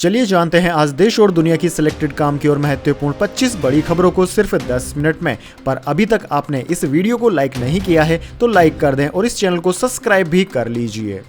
चलिए जानते हैं आज देश और दुनिया की सिलेक्टेड काम की और महत्वपूर्ण 25 बड़ी खबरों को सिर्फ 10 मिनट में। पर अभी तक आपने इस वीडियो को लाइक नहीं किया है तो लाइक कर दें और इस चैनल को सब्सक्राइब भी कर लीजिए।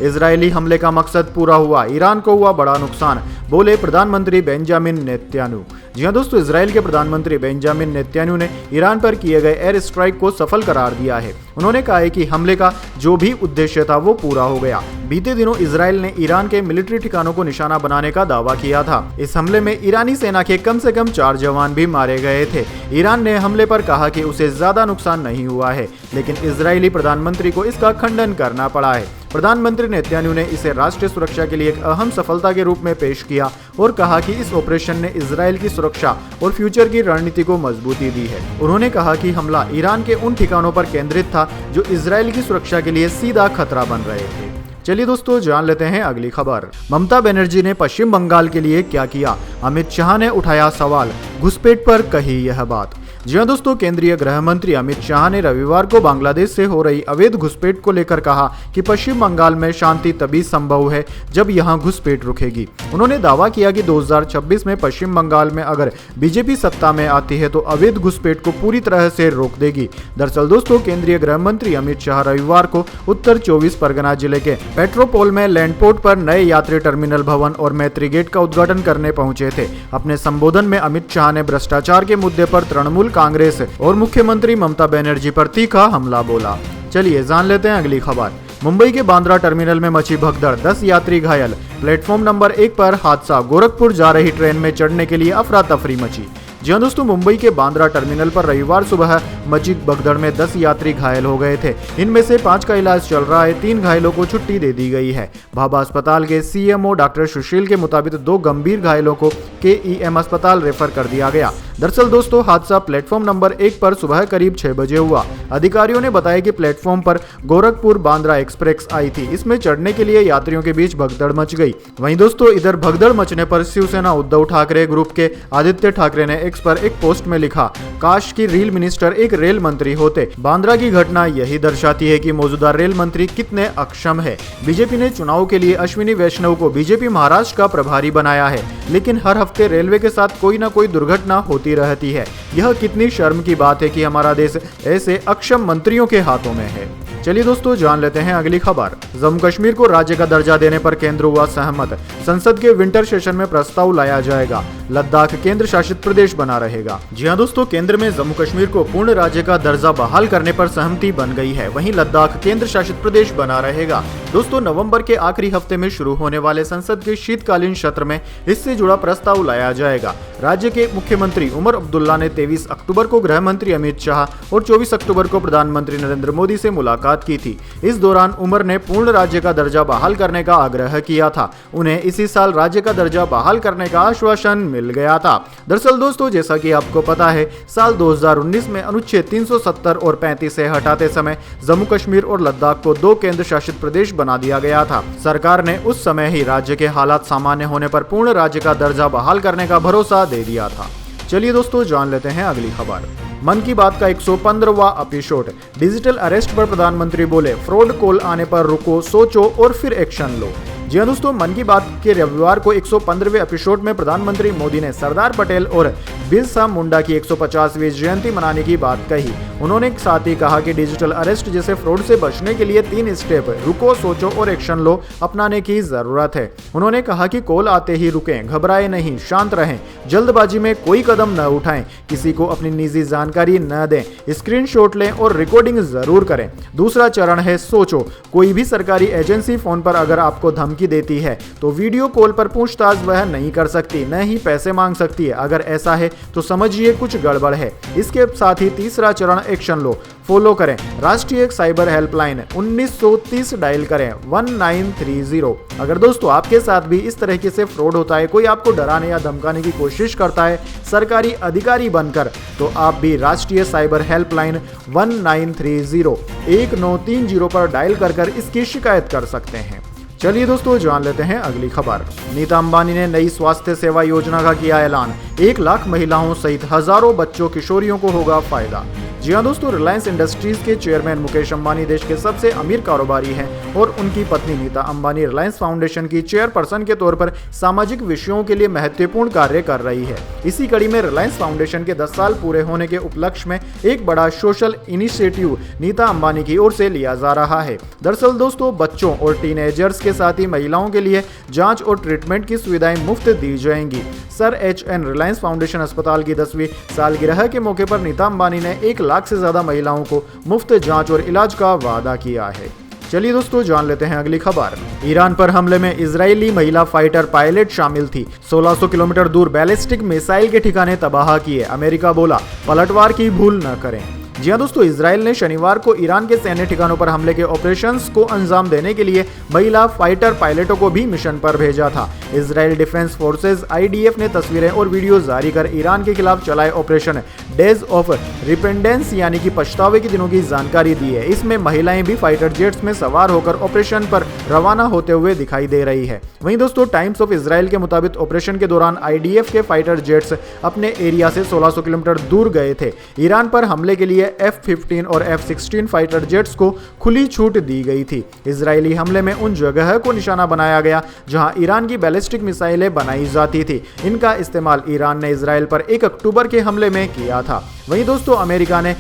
इजरायली हमले का मकसद पूरा हुआ, ईरान को हुआ बड़ा नुकसान, बोले प्रधानमंत्री बेंजामिन नेतन्याहू। जी हां दोस्तों, इजराइल के प्रधानमंत्री बेंजामिन नेतन्याहू ने ईरान पर किए गए एयर स्ट्राइक को सफल करार दिया है। उन्होंने कहा है कि हमले का जो भी उद्देश्य था वो पूरा हो गया। बीते दिनों इजराइल ने ईरान के मिलिट्री ठिकानों को निशाना बनाने का दावा किया था। इस हमले में ईरानी सेना के कम से कम 4 जवान भी मारे गए थे। ईरान ने हमले पर कहा कि उसे ज्यादा नुकसान नहीं हुआ है, लेकिन इजरायली प्रधानमंत्री को इसका खंडन करना पड़ा है। प्रधानमंत्री नेतन्याहू ने इसे राष्ट्रीय सुरक्षा के लिए एक अहम सफलता के रूप में पेश किया और कहा कि इस ऑपरेशन ने इजराइल की सुरक्षा और फ्यूचर की रणनीति को मजबूती दी है। उन्होंने कहा कि हमला ईरान के उन ठिकानों पर केंद्रित था जो इजराइल की सुरक्षा के लिए सीधा खतरा बन रहे थे। चलिए दोस्तों, जान लेते हैं अगली खबर। ममता बनर्जी ने पश्चिम बंगाल के लिए क्या किया, अमित शाह ने उठाया सवाल, घुसपैठ पर कही यह बात। जी हां दोस्तों, केंद्रीय गृह मंत्री अमित शाह ने रविवार को बांग्लादेश से हो रही अवैध घुसपैठ को लेकर कहा कि पश्चिम बंगाल में शांति तभी संभव है जब यहां घुसपैठ रुकेगी। उन्होंने दावा किया कि 2026 में पश्चिम बंगाल में अगर बीजेपी सत्ता में आती है तो अवैध घुसपैठ को पूरी तरह से रोक देगी। दरअसल दोस्तों, केंद्रीय गृह मंत्री अमित शाह रविवार को उत्तर 24 परगना जिले के पेट्रोपोल में लैंडपोर्ट पर नए यात्री टर्मिनल भवन और मैत्री गेट का उद्घाटन करने पहुंचे थे। अपने संबोधन में अमित शाह ने भ्रष्टाचार के मुद्दे पर तृणमूल कांग्रेस और मुख्यमंत्री ममता बनर्जी पर तीखा हमला बोला। चलिए जान लेते हैं अगली खबर। मुंबई के बांद्रा टर्मिनल में मची भगदड़, 10 यात्री घायल, प्लेटफॉर्म नंबर 1 पर हादसा, गोरखपुर जा रही ट्रेन में चढ़ने के लिए अफरा तफरी मची। जी हां दोस्तों, मुंबई के बांद्रा टर्मिनल पर रविवार सुबह मची भगदड़ में 10 यात्री घायल हो गए थे। इनमें से 5 का इलाज चल रहा है, 3 घायलों को छुट्टी दे दी गई है। भाभा अस्पताल के सीएमओ डॉक्टर सुशील के मुताबिक 2 गंभीर घायलों को केईएम अस्पताल रेफर कर दिया गया। दरअसल दोस्तों, हादसा प्लेटफॉर्म नंबर 1 पर सुबह करीब 6 बजे हुआ। अधिकारियों ने बताया कि प्लेटफॉर्म पर गोरखपुर बांद्रा एक्सप्रेस आई थी। इसमें चढ़ने के लिए यात्रियों के बीच भगदड़ मच गई। वहीं दोस्तों, इधर भगदड़ मचने पर शिवसेना उद्धव ठाकरे ग्रुप के आदित्य ठाकरे ने एक्स पर एक पोस्ट में लिखा, काश की रेल मिनिस्टर एक रेल मंत्री होते। बांद्रा की घटना यही दर्शाती है कि मौजूदा रेल मंत्री कितने अक्षम है। बीजेपी ने चुनाव के लिए अश्विनी वैष्णव को बीजेपी महाराष्ट्र का प्रभारी बनाया है, लेकिन हर हफ्ते रेलवे के साथ कोई ना कोई दुर्घटना होती रहती है। यह कितनी शर्म की बात है कि हमारा देश ऐसे अक्षम मंत्रियों के हाथों में है। चलिए दोस्तों, जान लेते हैं अगली खबर। जम्मू कश्मीर को राज्य का दर्जा देने पर केंद्र हुआ सहमत, संसद के विंटर सेशन में प्रस्ताव लाया जाएगा, लद्दाख केंद्र शासित प्रदेश बना रहेगा। जी हां दोस्तों, केंद्र में जम्मू कश्मीर को पूर्ण राज्य का दर्जा बहाल करने पर सहमति बन गई है। वहीं लद्दाख केंद्र शासित प्रदेश बना रहेगा। दोस्तों, नवंबर के आखिरी हफ्ते में शुरू होने वाले संसद के शीतकालीन सत्र में इससे जुड़ा प्रस्ताव लाया जाएगा। राज्य के मुख्यमंत्री उमर अब्दुल्ला ने 23 अक्टूबर को गृह मंत्री अमित शाह और 24 अक्टूबर को प्रधानमंत्री नरेंद्र मोदी से मुलाकात की थी। इस दौरान उमर ने पूर्ण राज्य का दर्जा बहाल करने का आग्रह किया था। उन्हें इसी साल राज्य का दर्जा बहाल करने का आश्वासन मिल गया था। दरअसल दोस्तों, जैसा कि आपको पता है, साल 2019 में अनुच्छेद 370 और 35 से हटाते समय जम्मू कश्मीर और लद्दाख को 2 केंद्र शासित प्रदेश बना दिया गया था। सरकार ने उस समय ही राज्य के हालात सामान्य होने पर पूर्ण राज्य का दर्जा बहाल करने का भरोसा दे दिया था। चलिए दोस्तों, जान लेते हैं अगली खबर। मन की बात का 115वां एपिसोड, डिजिटल अरेस्ट पर प्रधानमंत्री बोले, फ्रॉड कॉल आने पर रुको, सोचो और फिर एक्शन लो। जी हां दोस्तों, मन की बात के रविवार को 115वें एपिसोड में प्रधानमंत्री मोदी ने सरदार पटेल और बिरसा मुंडा की 150वीं जयंती मनाने की बात कही। उन्होंने साथ ही कहा कि डिजिटल अरेस्ट जैसे फ्रॉड से बचने के लिए 3 स्टेप, रुको, सोचो और एक्शन लो, अपनाने की जरूरत है। उन्होंने कहा कि कॉल आते ही रुकें, घबराएं नहीं, शांत रहें, जल्दबाजी में कोई कदम न उठाएं, किसी को अपनी निजी जानकारी न दें, स्क्रीनशॉट लें और रिकॉर्डिंग जरूर करें। दूसरा चरण है सोचो। कोई भी सरकारी एजेंसी फोन पर अगर आपको धमकी देती है तो वीडियो कॉल पर पूछताछ वह नहीं कर सकती, न ही पैसे मांग सकती है। अगर ऐसा है तो समझिए कुछ गड़बड़ है। इसके साथ ही तीसरा चरण एक्शन लो, फॉलो करें। राष्ट्रीय साइबर हेल्पलाइन 1930 डायल करें, 1930। अगर दोस्तों आपके साथ भी इस तरीके से फ्रॉड होता है, कोई आपको डराने या धमकाने की कोशिश करता है सरकारी अधिकारी बनकर, तो आप भी राष्ट्रीय साइबर हेल्पलाइन 1930 पर डायल कर इसकी शिकायत कर सकते हैं। चलिए दोस्तों, जान लेते हैं अगली खबर। नीता अंबानी ने नई स्वास्थ्य सेवा योजना का किया ऐलान, 1 लाख महिलाओं सहित हजारों बच्चों किशोरियों को होगा फायदा। जी हाँ दोस्तों, रिलायंस इंडस्ट्रीज के चेयरमैन मुकेश अंबानी देश के सबसे अमीर कारोबारी हैं और उनकी पत्नी नीता अंबानी रिलायंस फाउंडेशन की चेयरपर्सन के तौर पर सामाजिक विषयों के लिए महत्वपूर्ण कार्य कर रही है। इसी कड़ी में रिलायंस फाउंडेशन के 10 साल पूरे होने के उपलक्ष्य में एक बड़ा सोशल इनिशिएटिव नीता अंबानी की ओर से लिया जा रहा है। दरअसल दोस्तों, बच्चों और टीनेजर्स के साथ ही महिलाओं के लिए जांच और ट्रीटमेंट की सुविधाएं मुफ्त दी जाएंगी। Sir H.N.. रिलायंस फाउंडेशन अस्पताल की 10वीं सालगिरह के मौके पर नीता अंबानी ने 1 लाख से ज्यादा महिलाओं को मुफ्त जांच और इलाज का वादा किया है। चलिए दोस्तों, जान लेते हैं अगली खबर। ईरान पर हमले में इजरायली महिला फाइटर पायलट शामिल थी। 1600 किलोमीटर दूर बैलिस्टिक मिसाइल के ठिकाने तबाह किए। अमेरिका बोला पलटवार की भूल न करें। जी हाँ दोस्तों, इजराइल ने शनिवार को ईरान के सैन्य ठिकानों पर हमले के ऑपरेशंस को अंजाम देने के लिए महिला फाइटर पायलटों को भी मिशन पर भेजा था। इजराइल डिफेंस फोर्सेज IDF ने तस्वीरें और वीडियो जारी कर ईरान के खिलाफ चलाए ऑपरेशन डेज ऑफ रिपेंडेंस यानी कि पछतावे के दिनों की जानकारी दी है। इसमें महिलाएं भी फाइटर जेट्स में सवार होकर ऑपरेशन पर रवाना होते हुए दिखाई दे रही है। वहीं दोस्तों, टाइम्स ऑफ इजराइल के मुताबिक ऑपरेशन के दौरान IDF के फाइटर जेट्स अपने एरिया से 1600 किलोमीटर दूर गए थे। ईरान पर हमले के लिए F-15 और F-16 फाइटर जेट्स को खुली छूट दी गई थी। इजरायली हमले में उन जगह को निशाना बनाया गया जहां ईरान की बैलिस्टिक मिसाइलें बनाई जाती थी। इनका इस्तेमाल ईरान ने इजराइल पर 1 अक्टूबर के हमले में किया था। वहीं दोस्तों, अमेरिका ने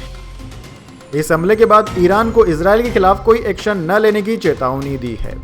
इस हमले के बाद ईरान को इजराइल के खिलाफ कोई एक्शन न लेने की चेतावनी दी है।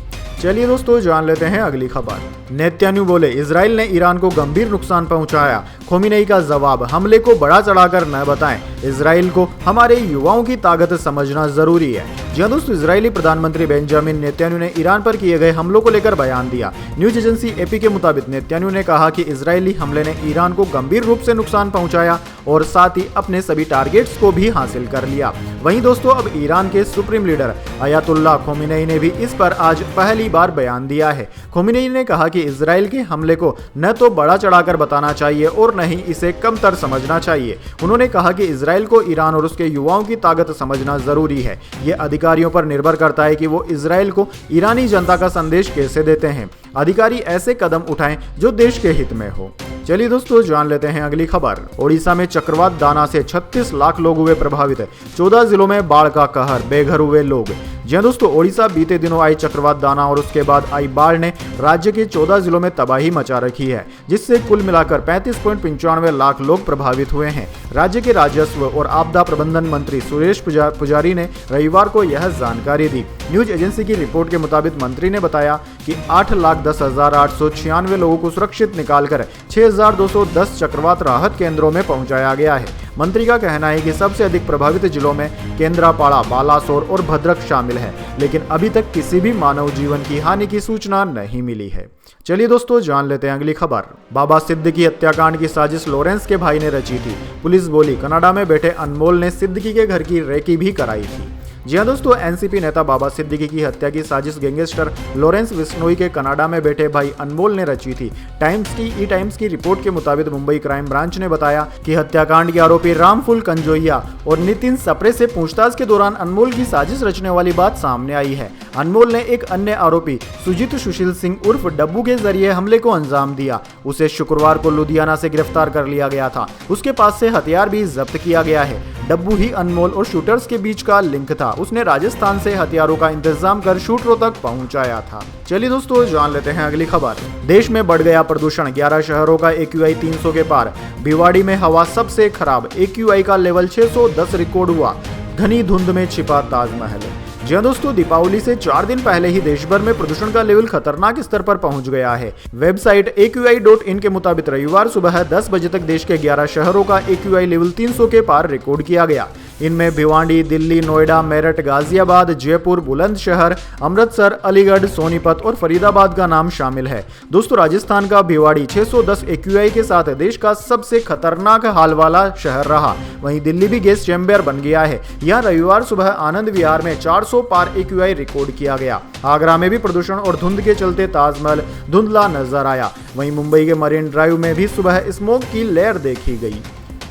चलिए दोस्तों, जान लेते हैं अगली खबर। नेतन्याहू बोले इजराइल ने ईरान को गंभीर नुकसान पहुंचाया। खोमेनी का जवाब, हमले को बड़ा चढ़ाकर न बताएं। इजराइल को हमारे युवाओं की ताकत समझना जरूरी है। जी दोस्तों, इजरायली प्रधानमंत्री बेंजामिन नेतन्याहू ने ईरान पर किए गए हमलों को लेकर बयान दिया। न्यूज एजेंसी AP के मुताबिक नेतन्याहू ने कहा कि इजरायली हमले ने ईरान को गंभीर रूप से नुकसान पहुंचाया और साथ ही अपने सभी टारगेट्स को भी हासिल कर लिया। वहीं दोस्तों, अब ईरान के सुप्रीम लीडर अयातुल्ला खोमेनी ने भी इस पर आज पहली बार बयान दिया है। खोमेनी ने कहा कि इजराइल के हमले को न तो बड़ा चढ़ाकर बताना चाहिए और न ही इसे कमतर समझना चाहिए। उन्होंने कहा कि इजराइल को ईरान और उसके युवाओं की ताकत समझना जरूरी है। ये अधिकारियों पर निर्भर करता है कि वो इजराइल को ईरानी जनता का संदेश कैसे देते हैं। अधिकारी ऐसे कदम उठाएं जो देश के हित में हो। चलिए दोस्तों, जान लेते हैं अगली खबर। ओडिशा में चक्रवात दाना से 36 लाख लोग हुए प्रभावित। 14 जिलों में बाढ़ का कहर, बेघर हुए लोग। जी दोस्तों, ओडिशा बीते दिनों आई चक्रवात दाना और उसके बाद आई बाढ़ ने राज्य के 14 जिलों में तबाही मचा रखी है, जिससे कुल मिलाकर 35.95 लाख लोग प्रभावित हुए हैं। राज्य के राजस्व और आपदा प्रबंधन मंत्री सुरेश पुजारी ने रविवार को यह जानकारी दी। न्यूज एजेंसी की रिपोर्ट के मुताबिक मंत्री ने बताया कि 8,10,896 लोगों को सुरक्षित निकालकर 6,210 चक्रवात राहत केंद्रों में पहुंचाया गया है। मंत्री का कहना है कि सबसे अधिक प्रभावित जिलों में केंद्रापाड़ा, बालासोर और भद्रक शामिल है, लेकिन अभी तक किसी भी मानव जीवन की हानि की सूचना नहीं मिली है। चलिए दोस्तों, जान लेते हैं अगली खबर। बाबा सिद्दीकी हत्याकांड की साजिश लॉरेंस के भाई ने रची थी। पुलिस बोली कनाडा में बैठे अनमोल ने सिद्दीकी के घर की रेकी भी कराई थी। जी हाँ दोस्तों, NCP नेता बाबा सिद्दीकी की हत्या की साजिश गैंगस्टर लॉरेंस बिश्नोई के कनाडा में बैठे भाई अनमोल ने रची थी। टाइम्स की रिपोर्ट के मुताबिक मुंबई क्राइम ब्रांच ने बताया कि हत्याकांड के आरोपी रामफुल कंजोइया और नितिन सप्रे से पूछताछ के दौरान अनमोल की साजिश रचने वाली बात सामने आई है। अनमोल ने एक अन्य आरोपी सुजीत सुशील सिंह उर्फ डब्बू के जरिए हमले को अंजाम दिया। उसे शुक्रवार को लुधियाना से गिरफ्तार कर लिया गया था। उसके पास से हथियार भी जब्त किया गया है। डब्बू ही अनमोल और शूटर्स के बीच का लिंक था। उसने राजस्थान से हथियारों का इंतजाम कर शूटरों तक पहुंचाया था। चलिए दोस्तों, जान लेते हैं अगली खबर। देश में बढ़ गया प्रदूषण, 11 शहरों का AQI 300 के पार। भिवाड़ी में हवा सबसे खराब, AQI का लेवल 610 रिकॉर्ड हुआ। घनी धुंध में छिपा ताजमहल। जी हाँ दोस्तों, दीपावली से 4 दिन पहले ही देश भर में प्रदूषण का लेवल खतरनाक स्तर पर पहुंच गया है। वेबसाइट AQI.in के मुताबिक रविवार सुबह 10 बजे तक देश के 11 शहरों का AQI लेवल 300 के पार रिकॉर्ड किया गया। इनमें भिवाड़ी, दिल्ली, नोएडा, मेरठ, गाजियाबाद, जयपुर, बुलंदशहर, अमृतसर, अलीगढ़, सोनीपत और फरीदाबाद का नाम शामिल है। दोस्तों, राजस्थान का भिवाड़ी 610 AQI के साथ देश का सबसे खतरनाक हाल वाला शहर रहा। वहीं दिल्ली भी गैस चैम्बर बन गया है। यहाँ रविवार सुबह आनंद विहार में 400 पार AQI रिकॉर्ड किया गया। आगरा में भी प्रदूषण और धुंध के चलते ताजमहल धुंधला नजर आया। वहीं मुंबई के मरीन ड्राइव में भी सुबह स्मोक की लेयर देखी गई।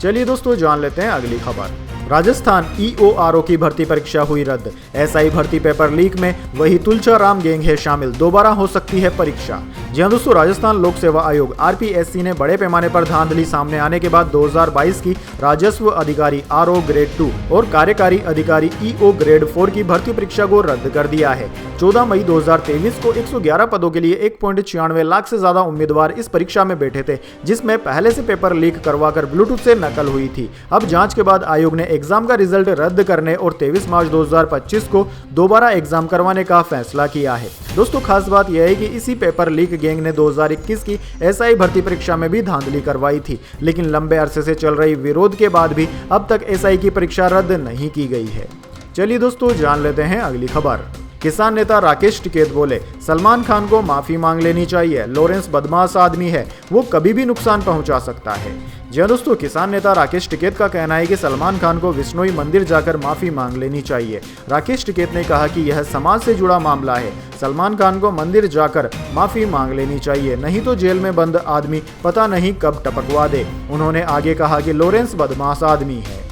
चलिए दोस्तों, जान लेते हैं अगली खबर। राजस्थान EORO की भर्ती परीक्षा हुई रद्द। SI भर्ती पेपर लीक में वही तुलचाराम गैंग है शामिल, दोबारा हो सकती है परीक्षा। जी हां दोस्तों, राजस्थान लोक सेवा आयोग RPSC ने बड़े पैमाने पर धांधली सामने आने के बाद 2022 की राजस्व अधिकारी RO ग्रेड 2 और कार्यकारी अधिकारी EO ग्रेड 4 की भर्ती परीक्षा को रद्द कर दिया है। 14 मई 2023 को 111 पदों के लिए 1.96 लाख से ज्यादा उम्मीदवार इस परीक्षा में बैठे थे, जिसमें पहले से पेपर लीक करवाकर ब्लूटूथ से नकल हुई थी। अब जांच के बाद आयोग ने एग्जाम का रिजल्ट रद्द करने और 23 मार्च 2025 को दोबारा एग्जाम करवाने का फैसला किया है। दोस्तों, खास बात यह है कि इसी पेपर लीक गैंग ने 2021 की SI भर्ती परीक्षा में भी धांधली करवाई थी, लेकिन लंबे अरसे से चल रही विरोध के बाद भी अब तक SI की परीक्षा रद्द नहीं की गई है। चलिए दोस्तों, जान लेते हैं अगली खबर। किसान नेता राकेश टिकैत बोले, सलमान खान को माफी मांग लेनी चाहिए, लॉरेंस बदमाश आदमी है, वो कभी भी नुकसान पहुंचा सकता है। जी दोस्तों, किसान नेता राकेश टिकैत का कहना है कि सलमान खान को विश्नोई मंदिर जाकर माफी मांग लेनी चाहिए। राकेश टिकैत ने कहा कि यह समाज से जुड़ा मामला है, सलमान खान को मंदिर जाकर माफी मांग लेनी चाहिए, नहीं तो जेल में बंद आदमी पता नहीं कब टपकवा दे। उन्होंने आगे कहा कि लॉरेंस बदमाश आदमी है।